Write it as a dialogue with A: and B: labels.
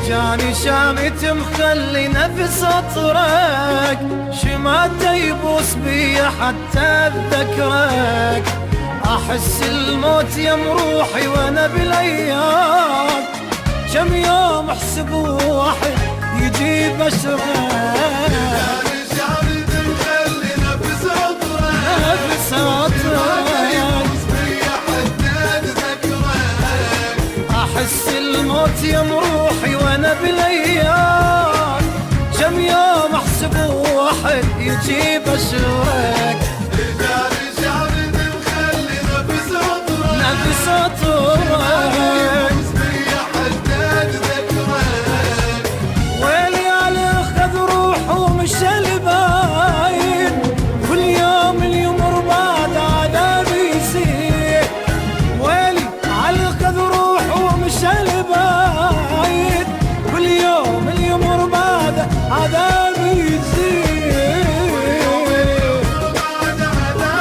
A: جاني شامت مخلي نفس اطرك، شماته يبوس بي حتى اتذكرك. احس الموت يم روحي وانا بالايام، كم يوم احسب واحد يجي بشرك.
B: جاني شامت مخلي نفس اطرك،
A: نفس اطرك
B: يبوس بي حتى اتذكرك.
A: احس الموت يم روحي وانا بالايام، كم يوم احسب واحد يجي بشرك.
B: جاني شامت مخلي نفس اطرك،
A: نفس اطرك
B: يبوس بي حتى اتذكرك.
A: ويلي على خذ روح ومشى الباين، كل يوم اليمر بعد عذابي يزيد. ويلي على خذ روح ومشى الباين، كل يوم اليمر بعد عذابي